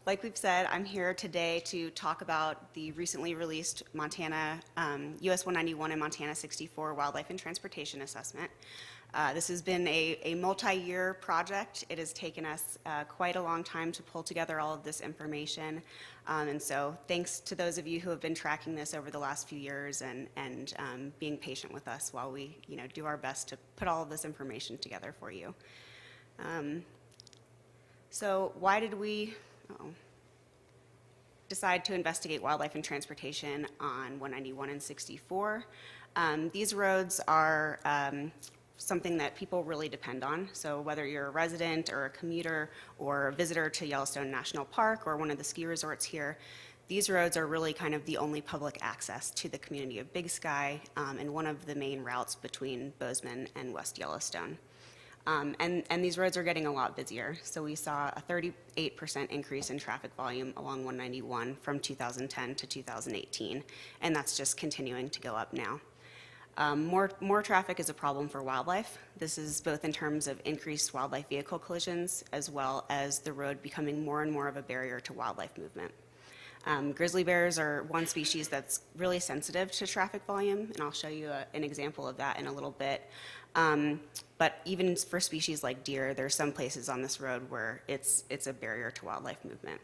like we've said, I'm here today to talk about the recently released Montana US 191 and Montana 64 Wildlife and Transportation Assessment. This has been a multi-year project. It has taken us quite a long time to pull together all of this information. And so thanks to those of you who have been tracking this over the last few years and being patient with us while we do our best to put all of this information together for you. So why did we decide to investigate wildlife and transportation on 191 and 64? These roads are something that people really depend on. So whether you're a resident or a commuter or a visitor to Yellowstone National Park or one of the ski resorts here, these roads are really kind of the only public access to the community of Big Sky and one of the main routes between Bozeman and West Yellowstone. And these roads are getting a lot busier. So we saw a 38% increase in traffic volume along 191 from 2010 to 2018, and that's just continuing to go up now. More traffic is a problem for wildlife. This is both in terms of increased wildlife vehicle collisions as well as the road becoming more and more of a barrier to wildlife movement. Grizzly bears are one species that's really sensitive to traffic volume, and I'll show you an example of that in a little bit. But even for species like deer, there's some places on this road where it's a barrier to wildlife movement.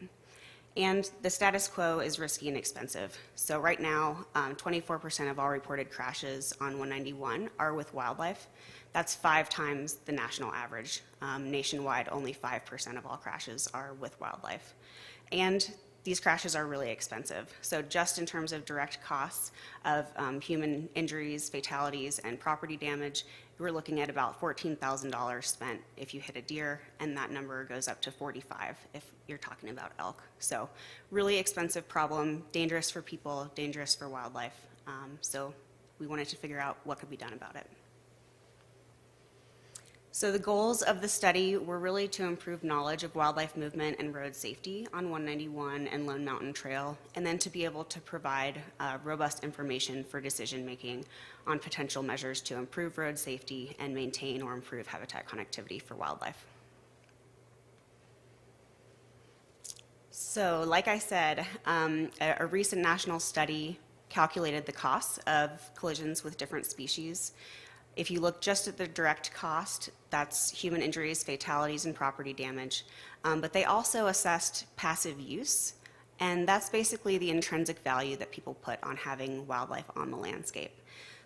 And the status quo is risky and expensive. So right now, 24% of all reported crashes on 191 are with wildlife. That's 5 times the national average. Nationwide, only 5% of all crashes are with wildlife. And these crashes are really expensive. So just in terms of direct costs of human injuries, fatalities, and property damage, we're looking at about $14,000 spent if you hit a deer, and that number goes up to $45,000 if you're talking about elk. So really expensive problem, dangerous for people, dangerous for wildlife. So we wanted to figure out what could be done about it. So the goals of the study were really to improve knowledge of wildlife movement and road safety on 191 and Lone Mountain Trail, and then to be able to provide robust information for decision making on potential measures to improve road safety and maintain or improve habitat connectivity for wildlife. So like I said, a recent national study calculated the costs of collisions with different species. If you look just at the direct cost, that's human injuries, fatalities, and property damage. But they also assessed passive use, and that's basically the intrinsic value that people put on having wildlife on the landscape.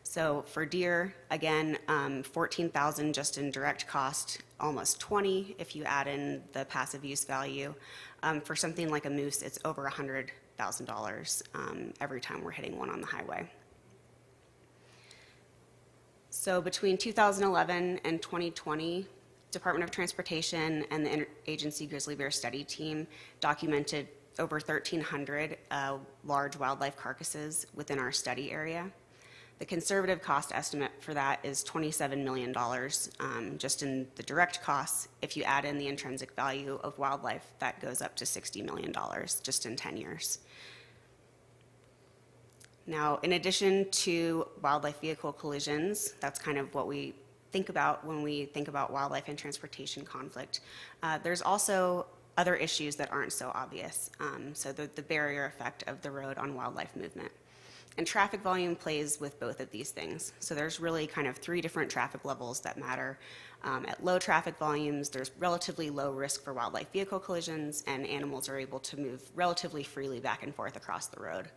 So for deer, again, $14,000 just in direct cost, almost $20,000 if you add in the passive use value. For something like a moose, it's over $100,000 every time we're hitting one on the highway. So between 2011 and 2020, Department of Transportation and the Interagency Grizzly Bear Study Team documented over 1,300 large wildlife carcasses within our study area. The conservative cost estimate for that is $27 million just in the direct costs. If you add in the intrinsic value of wildlife, that goes up to $60 million just in 10 years. Now, in addition to wildlife vehicle collisions, that's kind of what we think about when we think about wildlife and transportation conflict. There's also other issues that aren't so obvious. So the barrier effect of the road on wildlife movement. And traffic volume plays with both of these things. So there's really kind of 3 different traffic levels that matter. At low traffic volumes, there's relatively low risk for wildlife vehicle collisions, and animals are able to move relatively freely back and forth across the road.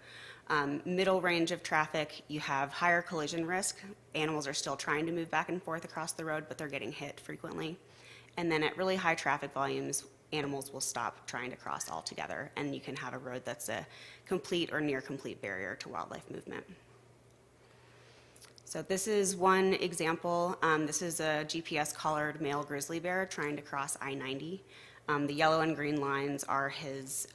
Middle range of traffic, you have higher collision risk. Animals are still trying to move back and forth across the road, but they're getting hit frequently. And then at really high traffic volumes, animals will stop trying to cross altogether, and you can have a road that's a complete or near complete barrier to wildlife movement. So this is one example. This is a GPS-collared male grizzly bear trying to cross I-90. The yellow and green lines are his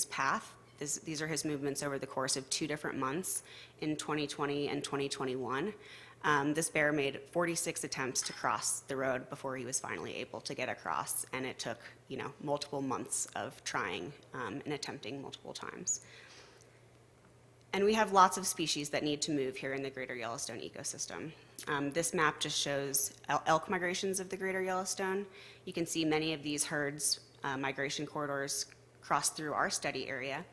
path. These are his movements over the course of 2 different months in 2020 and 2021. This bear made 46 attempts to cross the road before he was finally able to get across, and it took, multiple months of trying and attempting multiple times. And we have lots of species that need to move here in the Greater Yellowstone ecosystem. This map just shows elk migrations of the Greater Yellowstone. You can see many of these herds, migration corridors cross through our study area.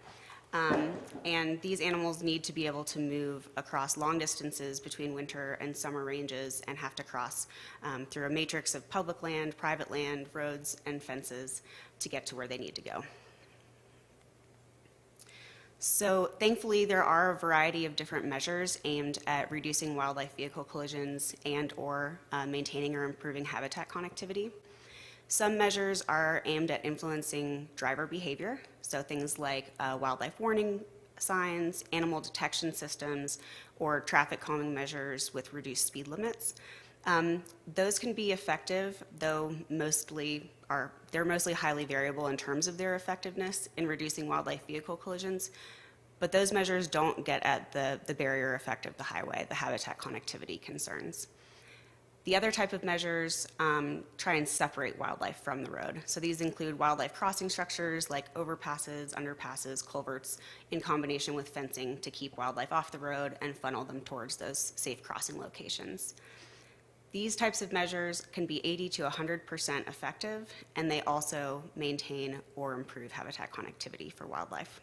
And these animals need to be able to move across long distances between winter and summer ranges and have to cross through a matrix of public land, private land, roads, and fences to get to where they need to go. So thankfully, there are a variety of different measures aimed at reducing wildlife vehicle collisions and/or maintaining or improving habitat connectivity. Some measures are aimed at influencing driver behavior, so things like wildlife warning signs, animal detection systems, or traffic calming measures with reduced speed limits. Those can be effective, though they're mostly highly variable in terms of their effectiveness in reducing wildlife vehicle collisions, but those measures don't get at the barrier effect of the highway, the habitat connectivity concerns. The other type of measures try and separate wildlife from the road. So these include wildlife crossing structures like overpasses, underpasses, culverts, in combination with fencing to keep wildlife off the road and funnel them towards those safe crossing locations. These types of measures can be 80 to 100% effective, and they also maintain or improve habitat connectivity for wildlife.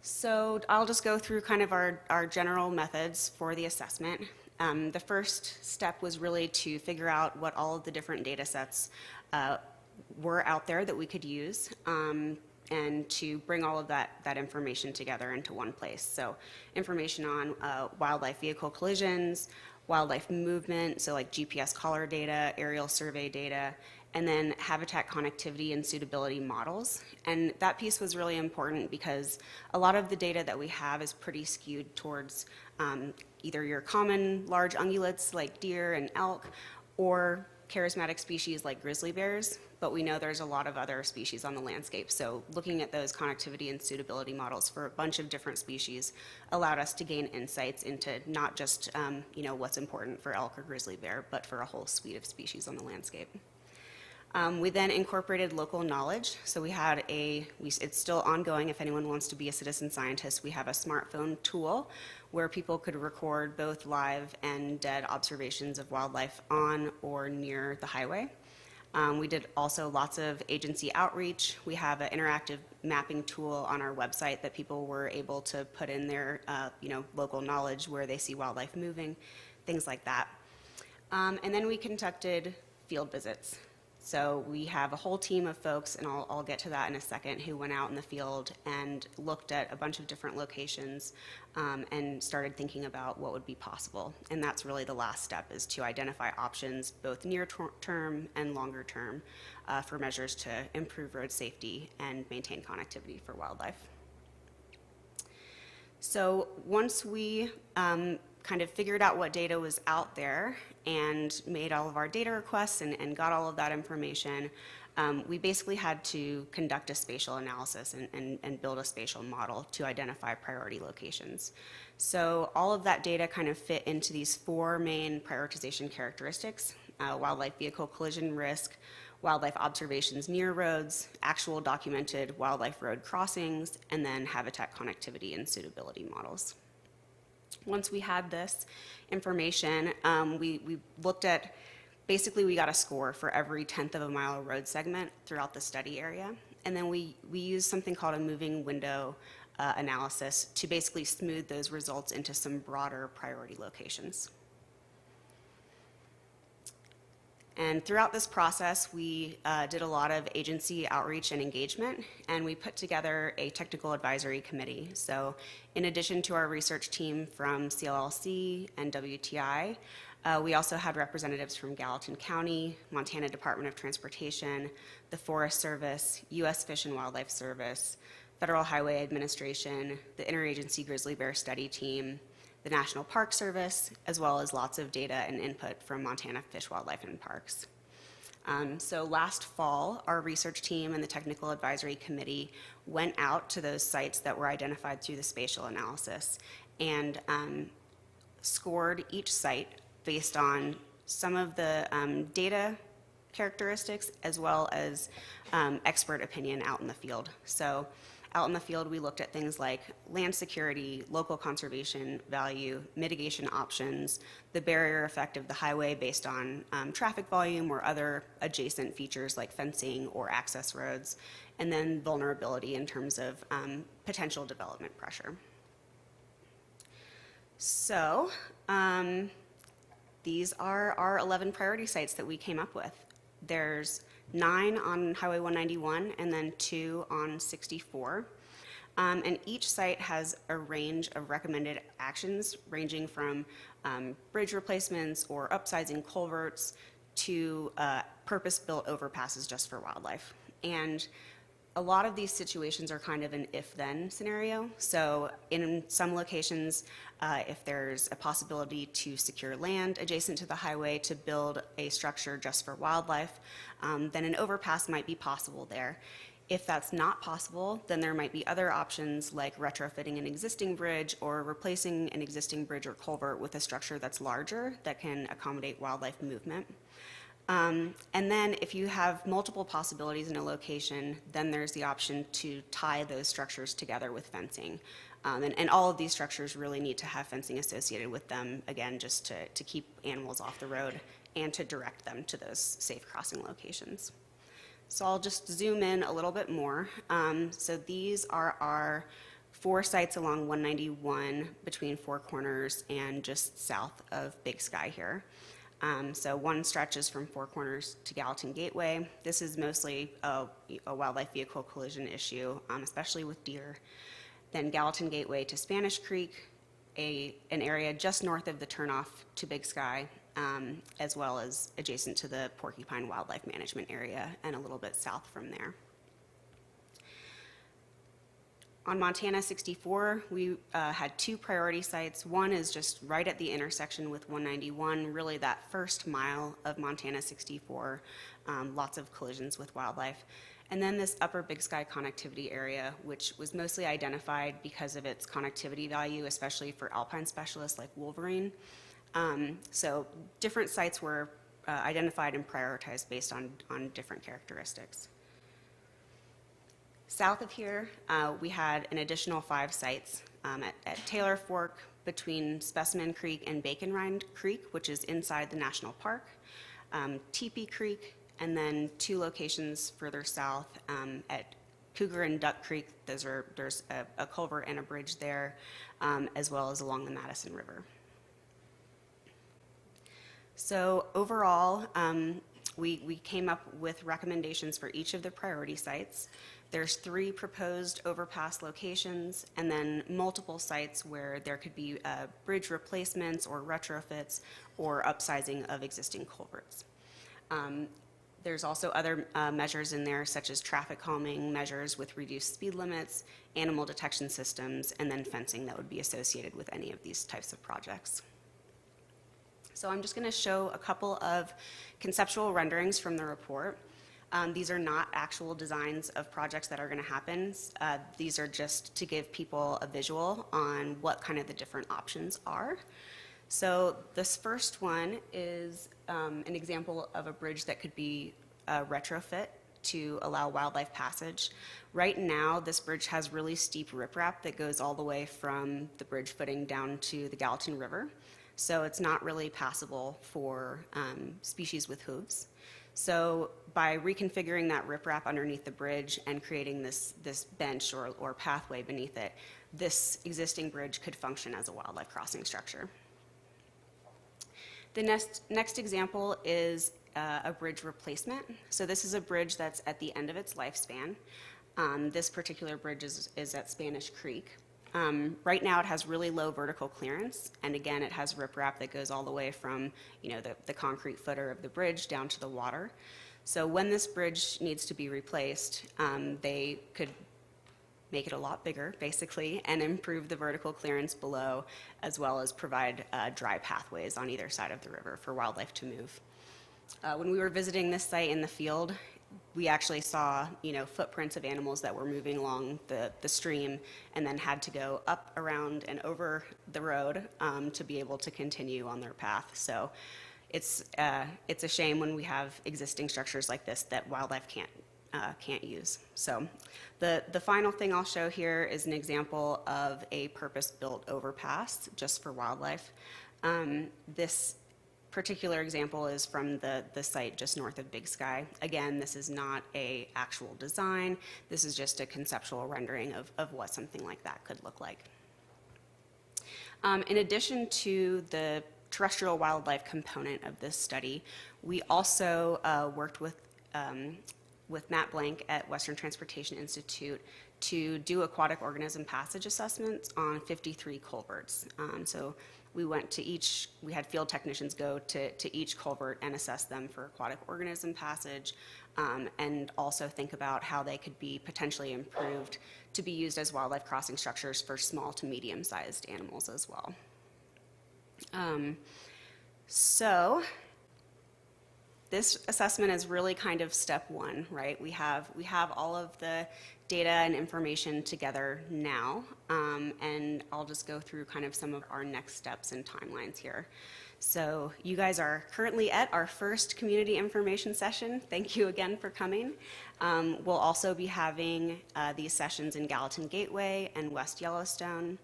So I'll just go through kind of our general methods for the assessment. The first step was really to figure out what all of the different data sets were out there that we could use, and to bring all of that information together into one place. So information on wildlife vehicle collisions, wildlife movement, so like GPS collar data, aerial survey data, and then habitat connectivity and suitability models. And that piece was really important because a lot of the data that we have is pretty skewed towards either your common large ungulates like deer and elk, or charismatic species like grizzly bears, but we know there's a lot of other species on the landscape. So looking at those connectivity and suitability models for a bunch of different species allowed us to gain insights into not just what's important for elk or grizzly bear, but for a whole suite of species on the landscape. We then incorporated local knowledge. So it's still ongoing. If anyone wants to be a citizen scientist, we have a smartphone tool where people could record both live and dead observations of wildlife on or near the highway. We did also lots of agency outreach. We have an interactive mapping tool on our website that people were able to put in their local knowledge where they see wildlife moving, things like that. And then we conducted field visits. So we have a whole team of folks, and I'll get to that in a second, who went out in the field and looked at a bunch of different locations and started thinking about what would be possible. And that's really the last step, is to identify options, both near-term and longer-term, for measures to improve road safety and maintain connectivity for wildlife. So once we kind of figured out what data was out there and made all of our data requests and got all of that information, we basically had to conduct a spatial analysis and build a spatial model to identify priority locations. So all of that data kind of fit into these four main prioritization characteristics: wildlife vehicle collision risk, wildlife observations near roads, actual documented wildlife road crossings, and then habitat connectivity and suitability models. Once we had this information, we looked at, basically we got a score for every 1/10 of a mile road segment throughout the study area. And then we used something called a moving window analysis to basically smooth those results into some broader priority locations. And throughout this process, we did a lot of agency outreach and engagement, and we put together a technical advisory committee. So in addition to our research team from CLLC and WTI, we also had representatives from Gallatin County, Montana Department of Transportation, the Forest Service, U.S. Fish and Wildlife Service, Federal Highway Administration, the Interagency Grizzly Bear Study Team, the National Park Service, as well as lots of data and input from Montana Fish, Wildlife, and Parks. So last fall, our research team and the Technical Advisory Committee went out to those sites that were identified through the spatial analysis and scored each site based on some of the data characteristics as well as expert opinion out in the field. So Out in the field, we looked at things like land security, local conservation value, mitigation options, the barrier effect of the highway based on traffic volume or other adjacent features like fencing or access roads, and then vulnerability in terms of potential development pressure. So these are our 11 priority sites that we came up with. There's 9 on Highway 191 and then 2 on 64. And each site has a range of recommended actions ranging from bridge replacements or upsizing culverts to purpose-built overpasses just for wildlife. And a lot of these situations are kind of an if-then scenario. So in some locations, if there's a possibility to secure land adjacent to the highway to build a structure just for wildlife, then an overpass might be possible there. If that's not possible, then there might be other options like retrofitting an existing bridge or replacing an existing bridge or culvert with a structure that's larger that can accommodate wildlife movement. And then if you have multiple possibilities in a location, then there's the option to tie those structures together with fencing. And all of these structures really need to have fencing associated with them, again, just to keep animals off the road and to direct them to those safe crossing locations. So I'll just zoom in a little bit more. So these are our 4 sites along 191 between Four Corners and just south of Big Sky here. So one stretches from Four Corners to Gallatin Gateway. This is mostly a wildlife vehicle collision issue, especially with deer. Then Gallatin Gateway to Spanish Creek, an area just north of the turnoff to Big Sky, as well as adjacent to the Porcupine Wildlife Management Area and a little bit south from there. On Montana 64, we had 2 priority sites. One is just right at the intersection with 191, really that first mile of Montana 64, lots of collisions with wildlife. And then this upper Big Sky connectivity area, which was mostly identified because of its connectivity value, especially for alpine specialists like Wolverine. So different sites were identified and prioritized based on different characteristics. South of here, we had an additional 5 sites at Taylor Fork between Specimen Creek and Bacon Rind Creek, which is inside the national park, Teepee Creek, and then 2 locations further south at Cougar and Duck Creek. There's a culvert and a bridge there, as well as along the Madison River. So overall, we came up with recommendations for each of the priority sites. There's 3 proposed overpass locations and then multiple sites where there could be bridge replacements or retrofits or upsizing of existing culverts. There's also other measures in there such as traffic calming measures with reduced speed limits, animal detection systems, and then fencing that would be associated with any of these types of projects. So I'm just going to show a couple of conceptual renderings from the report. These are not actual designs of projects that are going to happen. These are just to give people a visual on what kind of the different options are. So this first one is an example of a bridge that could be a retrofit to allow wildlife passage. Right now, this bridge has really steep riprap that goes all the way from the bridge footing down to the Gallatin River. So it's not really passable for species with hooves. So by reconfiguring that riprap underneath the bridge and creating this bench or pathway beneath it, this existing bridge could function as a wildlife crossing structure. The next example is a bridge replacement. So this is a bridge that's at the end of its lifespan. This particular bridge is at Spanish Creek. Right now it has really low vertical clearance, and again it has riprap that goes all the way from the concrete footer of the bridge down to the water. So when this bridge needs to be replaced, they could make it a lot bigger basically and improve the vertical clearance below, as well as provide dry pathways on either side of the river for wildlife to move. When we were visiting this site in the field, we actually saw footprints of animals that were moving along the stream and then had to go up, around, and over the road to be able to continue on their path. So it's a shame when we have existing structures like this that wildlife can't can't use. So the final thing I'll show here is an example of a purpose-built overpass just for wildlife. This particular example is from the site just north of Big Sky. Again, this is not a actual design. This is just a conceptual rendering of what something like that could look like. In addition to the terrestrial wildlife component of this study, we also worked with Matt Blank at Western Transportation Institute to do aquatic organism passage assessments on 53 culverts. So we went to we had field technicians go to each culvert and assess them for aquatic organism passage, and also think about how they could be potentially improved to be used as wildlife crossing structures for small to medium-sized animals as well. So this assessment is really kind of step one, right? We have all of the data and information together now, and I'll just go through kind of some of our next steps and timelines here. So you guys are currently at our first community information session. Thank you again for coming. We'll also be having these sessions in Gallatin Gateway and West Yellowstone.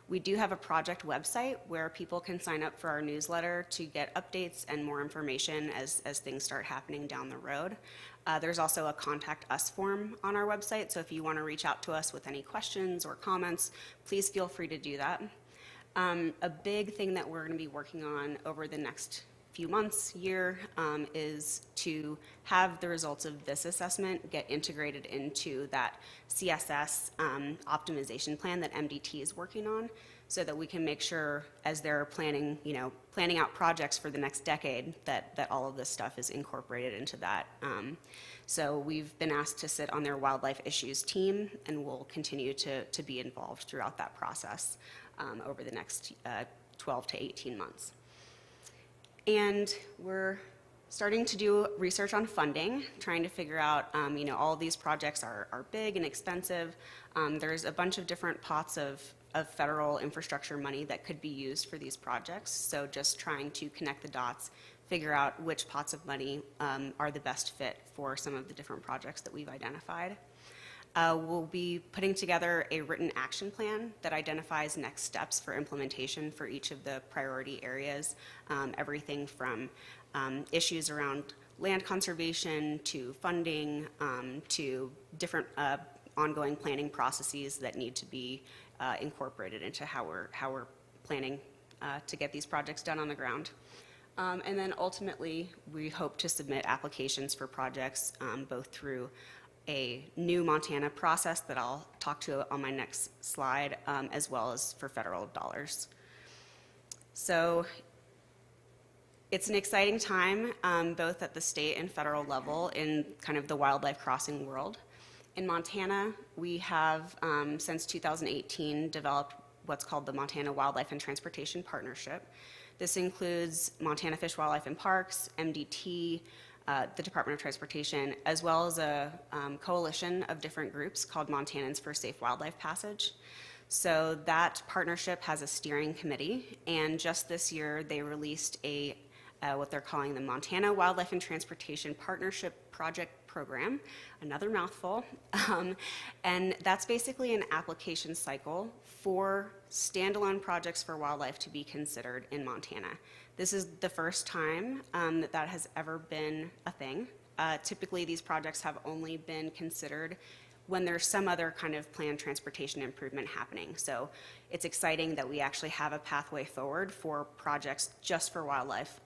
We do have a project website where people can sign up for our newsletter to get updates and more information as things start happening down the road. There's also a contact us form on our website, so if you want to reach out to us with any questions or comments, please feel free to do that. A big thing that we're going to be working on over the next few months, year, is to have the results of this assessment get integrated into that CSS optimization plan that MDT is working on, so that we can make sure as they're planning out projects for the next decade that all of this stuff is incorporated into that. So we've been asked to sit on their wildlife issues team, and we'll continue to be involved throughout that process over the next 12 to 18 months. And we're starting to do research on funding, trying to figure out, all of these projects are big and expensive. There's a bunch of different pots of federal infrastructure money that could be used for these projects. So just trying to connect the dots, figure out which pots of money are the best fit for some of the different projects that we've identified. We'll be putting together a written action plan that identifies next steps for implementation for each of the priority areas, everything from issues around land conservation to funding to different ongoing planning processes that need to be incorporated into how we're planning to get these projects done on the ground. And then ultimately, we hope to submit applications for projects both through a new Montana process that I'll talk to on my next slide, as well as for federal dollars. So it's an exciting time, both at the state and federal level in kind of the wildlife crossing world. In Montana, we have, since 2018, developed what's called the Montana Wildlife and Transportation Partnership. This includes Montana Fish, Wildlife, and Parks, MDT, the Department of Transportation, as well as a coalition of different groups called Montanans for Safe Wildlife Passage. So that partnership has a steering committee, and just this year they released what they're calling the Montana Wildlife and Transportation Partnership Project Program, another mouthful, and that's basically an application cycle for standalone projects for wildlife to be considered in Montana. This is the first time that has ever been a thing. Typically, these projects have only been considered when there's some other kind of planned transportation improvement happening. So it's exciting that we actually have a pathway forward for projects just for wildlife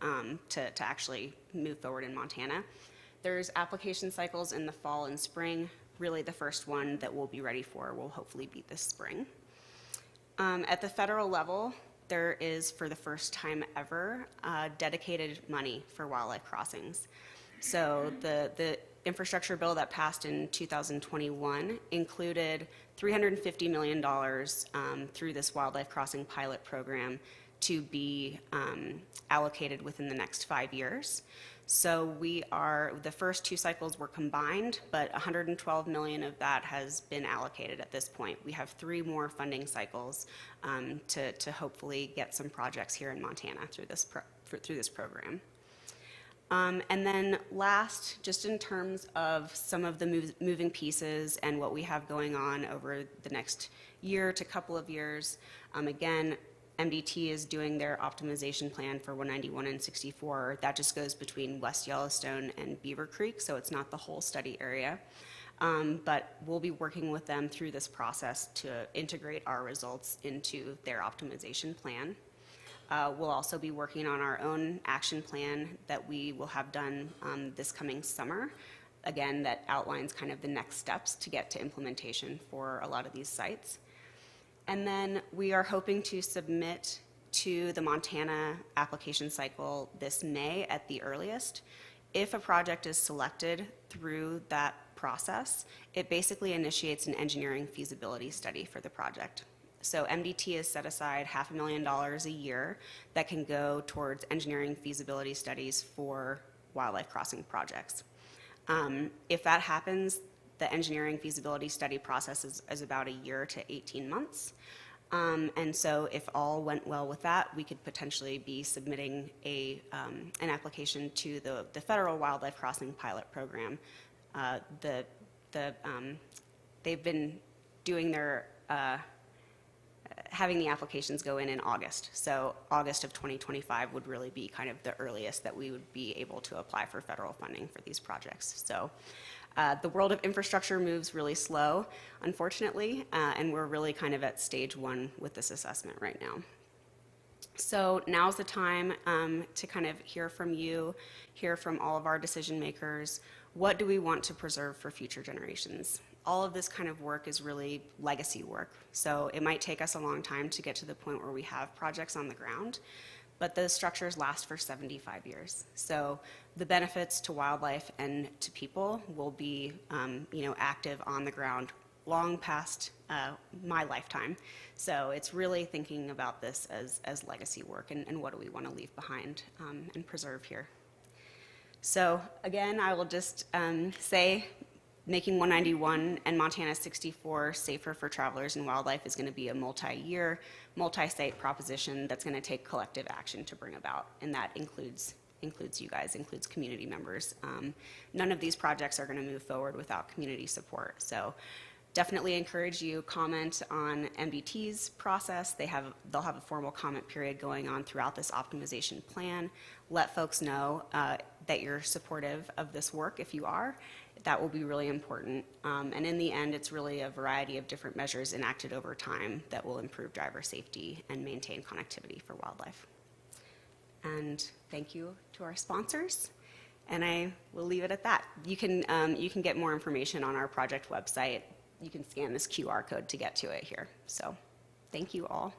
to actually move forward in Montana. There's application cycles in the fall and spring. Really, the first one that we'll be ready for will hopefully be this spring. At the federal level, there is, for the first time ever, dedicated money for wildlife crossings. So the infrastructure bill that passed in 2021 included $350 million through this wildlife crossing pilot program to be allocated within the next 5 years. So the first two cycles were combined, but $112 million of that has been allocated at this point. We have 3 more funding cycles to hopefully get some projects here in Montana through this program. And then last, just in terms of some of the moving pieces and what we have going on over the next year to couple of years, again, MDT is doing their optimization plan for 191 and 64. That just goes between West Yellowstone and Beaver Creek, so it's not the whole study area. But we'll be working with them through this process to integrate our results into their optimization plan. We'll also be working on our own action plan that we will have done this coming summer. Again, that outlines kind of the next steps to get to implementation for a lot of these sites. And then we are hoping to submit to the Montana application cycle this May at the earliest. If a project is selected through that process, it basically initiates an engineering feasibility study for the project. So MDT has set aside $500,000 a year that can go towards engineering feasibility studies for wildlife crossing projects. If that happens, the engineering feasibility study process is about a year to 18 months. And so if all went well with that, we could potentially be submitting an application to the Federal Wildlife Crossing Pilot Program. They've been doing their having the applications go in August. So August of 2025 would really be kind of the earliest that we would be able to apply for federal funding for these projects. So the world of infrastructure moves really slow, unfortunately, and we're really kind of at stage one with this assessment right now. So now's the time to kind of hear from you, hear from all of our decision makers. What do we want to preserve for future generations? All of this kind of work is really legacy work. So it might take us a long time to get to the point where we have projects on the ground, but the structures last for 75 years. So the benefits to wildlife and to people will be active on the ground long past my lifetime. So it's really thinking about this as legacy work and what do we want to leave behind and preserve here. So again, I will just say making 191 and Montana 64 safer for travelers and wildlife is going to be a multi-year, multi-site proposition that's going to take collective action to bring about, and that includes you guys, includes community members. None of these projects are going to move forward without community support. So definitely encourage you comment on MDT's process. They'll have a formal comment period going on throughout this optimization plan. Let folks know that you're supportive of this work if you are. That will be really important. And in the end, it's really a variety of different measures enacted over time that will improve driver safety and maintain connectivity for wildlife. And thank you to our sponsors. And I will leave it at that. You can get more information on our project website. You can scan this QR code to get to it here. So thank you all.